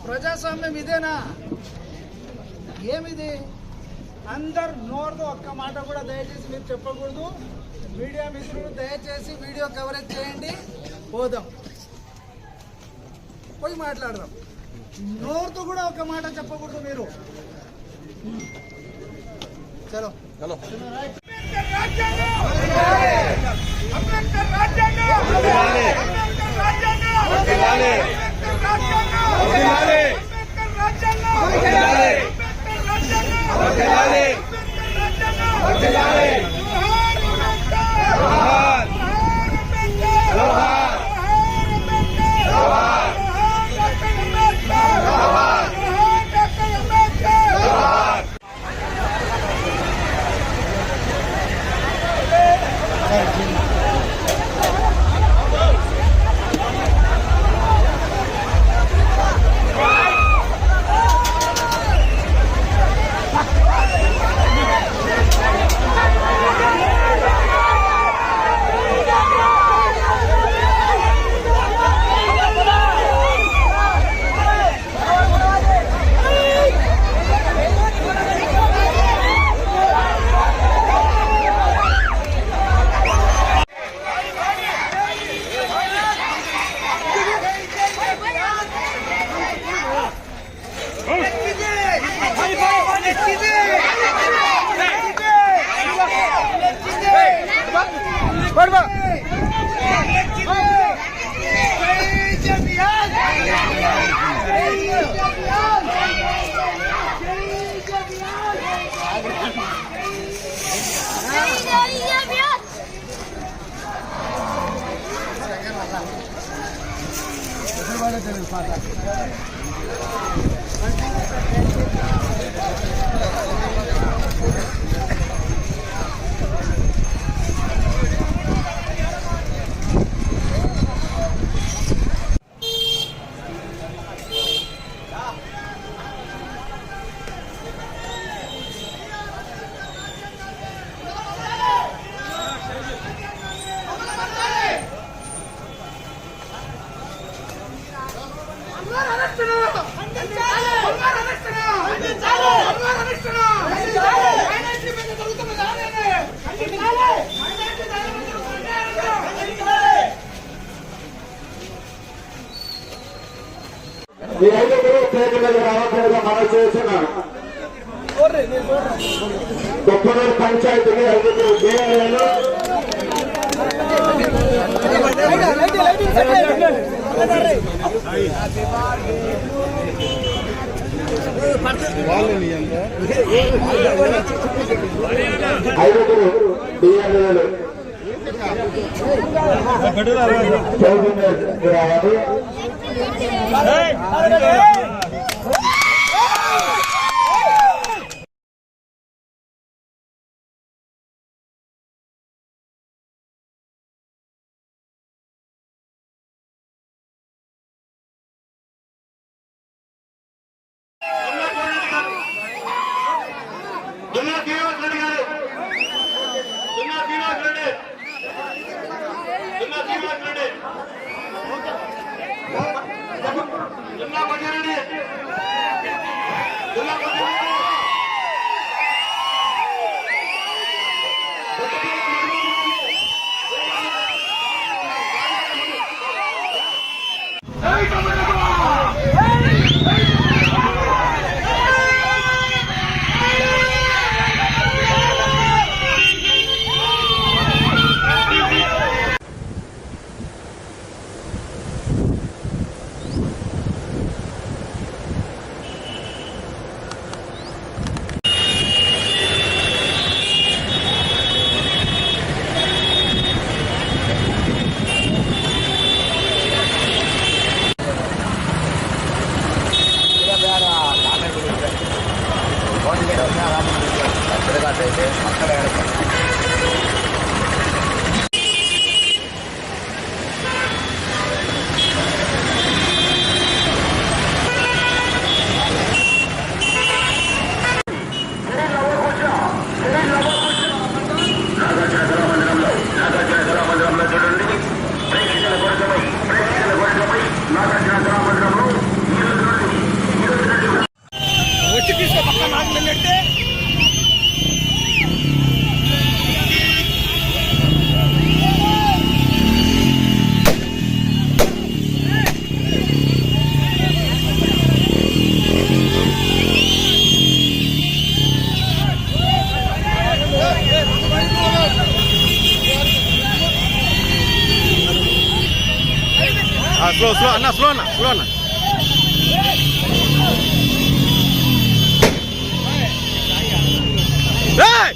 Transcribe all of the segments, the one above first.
ప్రజాస్వామ్యం ఇదేనా? ఏమిది? అందరు నోరుతో ఒక్క మాట కూడా దయచేసి మీరు చెప్పకూడదు. మీడియా మిత్రులు దయచేసి వీడియో కవరేజ్ చేయండి, పోదాం, పోయి మాట్లాడదాం. నోరుతో కూడా ఒక మాట చెప్పకూడదు మీరు. చలో చలో. ఈ ఐదుగురు పేరు మీద రావాల్సిందిగా మనం చేస్తున్నాం. గొప్పనూరు పంచాయతీకి ఐదుగురు దేవాలయాలు ఐదుగురు డిఎల్ఏలు రావాలి. జిల్లా స్లో అన్న స్లో అన్న ఏయ్!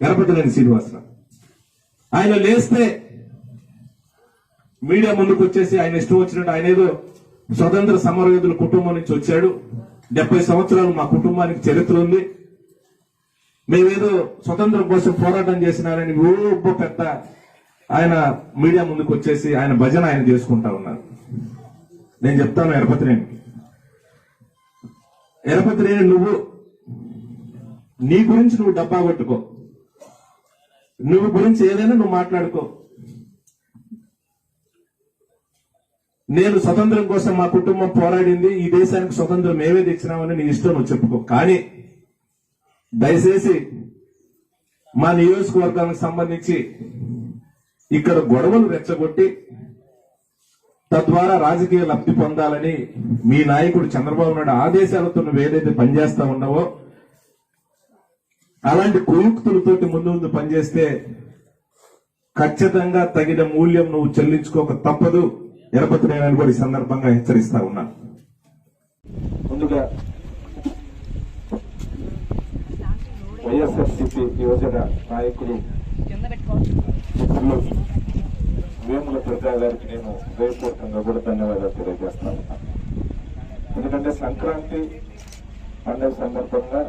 గణపతినేని శ్రీనివాసరావు ఆయన లేస్తే మీడియా ముందుకు వచ్చేసి ఆయన ఇష్టం వచ్చినట్టు ఆయన ఏదో స్వతంత్ర సమరయోధుల కుటుంబం నుంచి వచ్చాడు. 70 సంవత్సరాలు మా కుటుంబానికి చరిత్ర ఉంది, మేమేదో స్వతంత్రం కోసం పోరాటం చేసినారని పెద్ద ఆయన మీడియా ముందుకు వచ్చేసి ఆయన భజన ఆయన చేసుకుంటా ఉన్నారు. నేను చెప్తాను ఎరపతినేని నువ్వు నీ గురించి నువ్వు డబ్బా కొట్టుకో, నువ్వు గురించి ఏదైనా నువ్వు మాట్లాడుకో. నేను స్వతంత్రం కోసం మా కుటుంబం పోరాడింది, ఈ దేశానికి స్వతంత్రం మేమే తెచ్చినామని నీ ఇష్టం నువ్వు చెప్పుకో. కానీ దయచేసి మా నియోజకవర్గానికి సంబంధించి ఇక్కడ గొడవలు రెచ్చగొట్టి తద్వారా రాజకీయ లబ్ధి పొందాలని మీ నాయకుడు చంద్రబాబు నాయుడు ఆదేశాలతో నువ్వు ఏదైతే పనిచేస్తా ఉన్నావో అలాంటి కుయుక్తులతోటి ముందు పనిచేస్తే ఖచ్చితంగా తగిన మూల్యం నువ్వు చెల్లించుకోక తప్పదు. ఎరపతినేని కూడా ఈ సందర్భంగా హెచ్చరిస్తా ఉన్నాను. ముందుగా వైఎస్ఆర్సీపీ యువజన నాయకులు మిత్రులు వేముల దుర్గా గారికి నేను హృదయపూర్వకంగా కూడా ధన్యవాదాలు తెలియజేస్తాను. ఎందుకంటే సంక్రాంతి పండుగ సందర్భంగా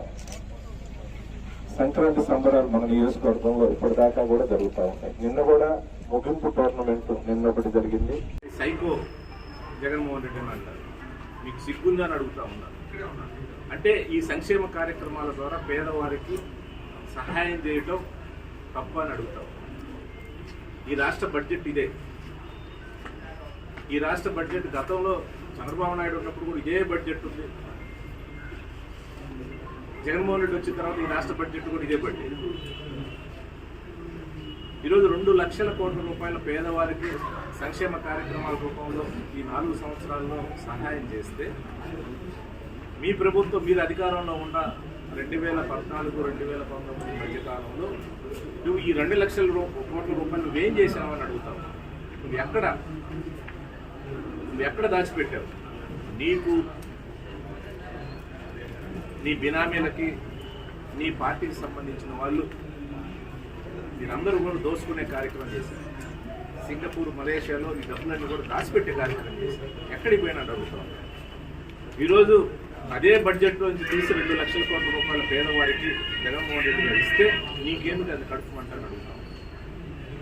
సంక్రాంతి సంబరాలు మన నియోజకవర్గంలో ఇప్పటిదాకా కూడా జరుగుతూ ఉంటాయి. నిన్న కూడా ముగింపు టోర్నమెంట్ నిన్న ఒకటి జరిగింది. సైకో జగన్మోహన్ రెడ్డి అని అంటారు, మీకు సిగ్గుందని అడుగుతా ఉన్నారు. అంటే ఈ సంక్షేమ కార్యక్రమాల ద్వారా పేదవారికి సహాయం చేయటం తప్ప అని అడుగుతాం. ఈ రాష్ట్ర బడ్జెట్ ఇదే. ఈ రాష్ట్ర బడ్జెట్ గతంలో చంద్రబాబు నాయుడు ఉన్నప్పుడు కూడా ఇదే బడ్జెట్ ఉంది. జగన్మోహన్ రెడ్డి వచ్చిన తర్వాత ఈ రాష్ట్ర బడ్జెట్ కూడా ఇదే బడ్జెట్. ఈరోజు 2 లక్షల కోట్ల రూపాయల పేదవారికి సంక్షేమ కార్యక్రమాల రూపంలో ఈ 4 సంవత్సరాల్లో సహాయం చేస్తే మీ ప్రభుత్వం మీరు అధికారంలో ఉన్న 2014-2019 మధ్యకాలంలో నువ్వు ఈ 2 లక్షల కోట్ల రూపాయలు నువ్వేం చేసావని అడుగుతావు. నువ్వు ఎక్కడ దాచిపెట్టావు? నీకు, నీ బినామీలకి, నీ పార్టీకి సంబంధించిన వాళ్ళు మీరందరూ కూడా దోసుకునే కార్యక్రమం చేశారు. సింగపూర్, మలేషియాలో ఈ డబ్బులన్నీ కూడా దాచిపెట్టే కార్యక్రమం చేశారు. ఎక్కడికి పోయినా అడుగుతాం. ఈరోజు అదే బడ్జెట్లో నుంచి తీసి 2 లక్షల కోట్ల రూపాయల పేదవారికి జగన్మోహన్ రెడ్డి గారు ఇస్తే నీకేమిటి అది కడుపుమంటాను అడుగుతాం.